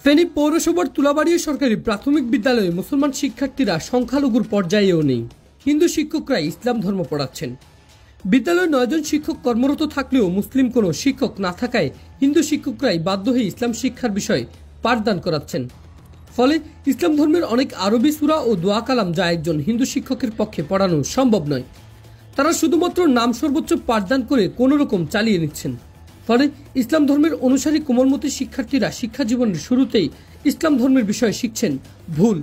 ফেনী পৌরসভার তুলাবাড়িয়া সরকারি প্রাথমিক বিদ্যালয়ে মুসলমান শিক্ষার্থীরা সংখ্যালঘুর পর্যায়েও নেই। হিন্দু শিক্ষকরা ইসলাম ধর্ম পড়াচ্ছেন। বিদ্যালয়ে 9 জন শিক্ষক কর্মরত থাকলেও মুসলিম কোনো শিক্ষক না থাকায় হিন্দু শিক্ষকরাই বাধ্য হয়ে ইসলাম শিক্ষার বিষয়ে পাঠদান করাচ্ছেন। ফলে ইসলাম ধর্মের অনেক আরবি সূরা ও দোয়া কালাম যা একজন হিন্দু শিক্ষকের পক্ষে পড়ানো সম্ভব নয়, তারা শুধুমাত্র নাম সর্বোচ্চ পাঠদান করে কোনো রকম চালিয়ে নিচ্ছেন। ফলে ইসলাম ধর্মের অনুসারী কোমলমতি শিক্ষার্থীরা শিক্ষা জীবনের শুরুতেই ইসলাম ধর্মের বিষয়ে শিখছেন ভুল।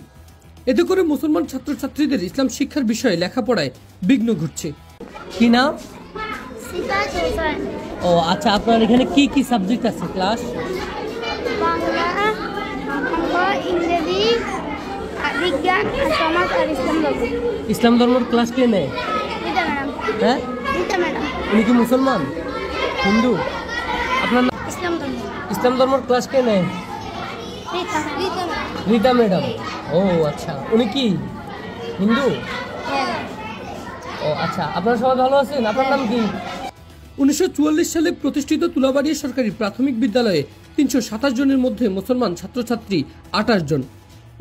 এতে করে মুসলমান ছাত্রছাত্রীদের ইসলাম শিক্ষার বিষয়ে লেখাপড়ায় বিঘ্ন ঘটছে। কি নাম? ও আচ্ছা, আপনার এখানে কি কি সাবজেক্ট আছে ক্লাস? বাংলা, ইংরেজি, বিজ্ঞান, সমাজ আর ইসলাম ধর্ম। ইসলাম ধর্মের ক্লাস কে নেয়? রীতা ম্যাডাম। হ্যাঁ, রীতা ম্যাডাম। উনি কি মুসলমান হিন্দু? আপনার ইসলাম ধর্ম। ইসলাম ধর্মের ক্লাস কে নেয়? রীতা ম্যাডাম। ও আচ্ছা, উনি কি হিন্দু? ও আচ্ছা, আপনারা সবাই ভালো আছেন? আপনার নাম কি? 1944 সালে প্রতিষ্ঠিত তুলাবাড়িয়া সরকারি প্রাথমিক বিদ্যালয়ে 327 জনের মধ্যে মুসলমান ছাত্রছাত্রী 28 জন।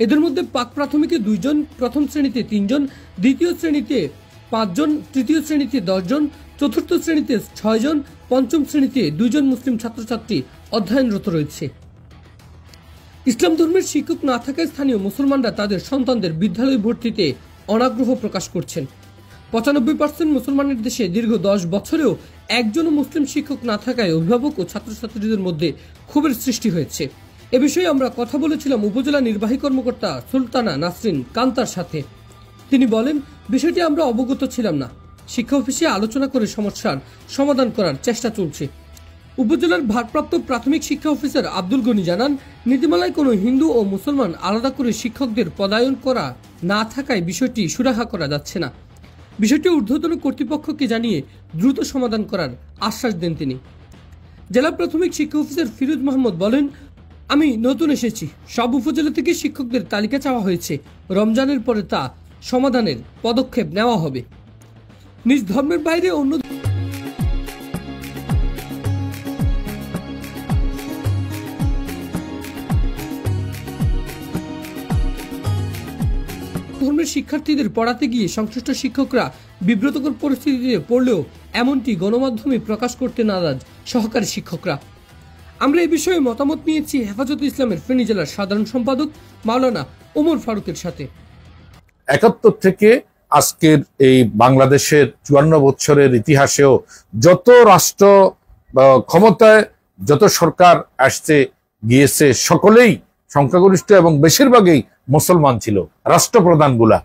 এদের মধ্যে পাক প্রাথমিকে 2 জন, প্রথম শ্রেণীতে 3 জন, দ্বিতীয় শ্রেণীতে 5 জন, তৃতীয় শ্রেণীতে 10 জন, চতুর্থ শ্রেণীতে 6 জন, পঞ্চম শ্রেণীতে 2 জন মুসলিম ছাত্রছাত্রী অধ্যয়নরত রয়েছে। ইসলাম ধর্মের শিক্ষক না থাকায় স্থানীয় মুসলমানরা তাদের সন্তানদের বিদ্যালয়ে ভর্তিতে অনাগ্রহ প্রকাশ করছেন। 95% মুসলমানের দেশে দীর্ঘ 10 বছরেও একজনও মুসলিম শিক্ষক না থাকায় অভিভাবক ও ছাত্রছাত্রীদের মধ্যে ক্ষোভের সৃষ্টি হয়েছে। এ বিষয়ে আমরা কথা বলেছিলাম উপজেলা নির্বাহী কর্মকর্তা সুলতানা নাসরিন কান্তার সাথে। তিনি বলেন, বিষয়টি আমরা অবগত ছিলাম না। শিক্ষা অফিসে আলোচনা করে সমস্যার সমাধান করার চেষ্টা চলছে। উপজেলার ভারপ্রাপ্ত প্রাথমিক শিক্ষা অফিসার আব্দুল গনি জানান, নীতিমালায় কোনো হিন্দু ও মুসলমান আলাদা করে শিক্ষকদের পদায়ন করা না থাকায় বিষয়টি সুরাহা করা যাচ্ছে না। বিষয়টি ঊর্ধ্বতন কর্তৃপক্ষকে জানিয়ে দ্রুত সমাধান করার আশ্বাস দেন তিনি। জেলা প্রাথমিক শিক্ষা অফিসার ফিরোজ মাহমুদ বলেন, আমি নতুন এসেছি, সব উপজেলা থেকে শিক্ষকদের তালিকা চাওয়া হয়েছে। রমজানের পরে তা সমাধানের পদক্ষেপ নেওয়া হবে। নিজ ধর্মের বাইরে অন্য ধর্মের শিক্ষার্থীদের পড়াতে গিয়ে সংশ্লিষ্ট শিক্ষকরা বিব্রতকর পরিস্থিতিতে পড়লেও এমনটি গণমাধ্যমে প্রকাশ করতে নারাজ সহকারী শিক্ষকরা। আমরা এই বিষয়ে মতামত নিয়েছি হেফাজতে ইসলামের ফেনী জেলার সাধারণ সম্পাদক মাওলানা ওমর ফারুকের সাথে। 71 থেকে আজকের এই বাংলাদেশের 54 বছরের ইতিহাসেও যত রাষ্ট্র ক্ষমতায় যত সরকার আসছে গিয়েছে সকলেই সংখ্যাগরিষ্ঠ এবং বেশিরভাগই মুসলমান ছিল রাষ্ট্রপ্রধানগুলা,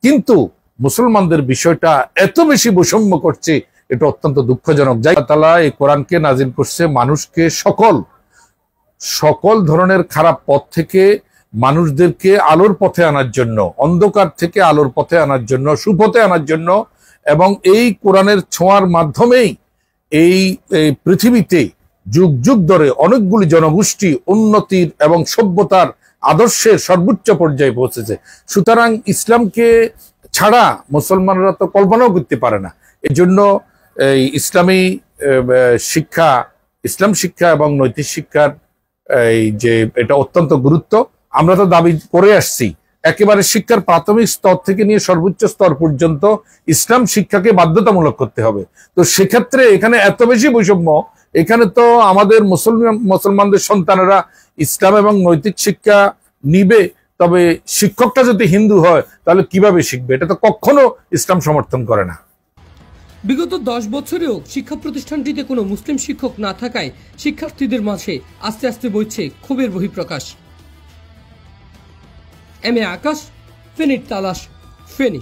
কিন্তু মুসলমানদের বিষয়টা এত বেশি বৈষম্য করছে, এটা অত্যন্ত দুঃখজনক। যাই আল্লাহ তাআলা এই কোরআনকে নাজিল করছে মানুষকে সকল ধরনের খারাপ পথ থেকে মানুষদেরকে আলোর পথে আনার জন্য, অন্ধকার থেকে আলোর পথে আনার জন্য, সুপথে আনার জন্য, এবং এই কোরআনের ছোঁয়ার মাধ্যমেই এই পৃথিবীতে যুগ যুগ ধরে অনেকগুলি জনগোষ্ঠী উন্নতির এবং সভ্যতার আদর্শের সর্বোচ্চ পর্যায়ে পৌঁছেছে। সুতরাং ইসলামকে ছাড়া মুসলমানরা তো কল্পনাও করতে পারে না। এই জন্য এই ইসলামী শিক্ষা, ইসলাম শিক্ষা এবং নৈতিক শিক্ষার এই যে এটা অত্যন্ত গুরুত্ব। আমরা তো দাবি করে আসছি একেবারে শিক্ষার প্রাথমিক স্তর থেকে নিয়ে সর্বোচ্চ স্তর পর্যন্ত ইসলাম শিক্ষাকে বাধ্যতামূলক করতে হবে। তো সেক্ষেত্রে এখানে এত বেশি বৈষম্য, এখানে তো আমাদের মুসলমানদের সন্তানেরা ইসলাম এবং নৈতিক শিক্ষা নিবে, তবে শিক্ষকটা যদি হিন্দু হয় তাহলে কিভাবে শিখবে? এটা তো কখনো ইসলাম সমর্থন করে না। বিগত 10 বছরেও শিক্ষা প্রতিষ্ঠানটিতে কোনো মুসলিম শিক্ষক না থাকায় শিক্ষার্থীদের মাঝে আস্তে আস্তে বইছে ক্ষোভের বহিঃপ্রকাশ। এম এ আকাশ, ফেনীর তালাশ, ফেনী।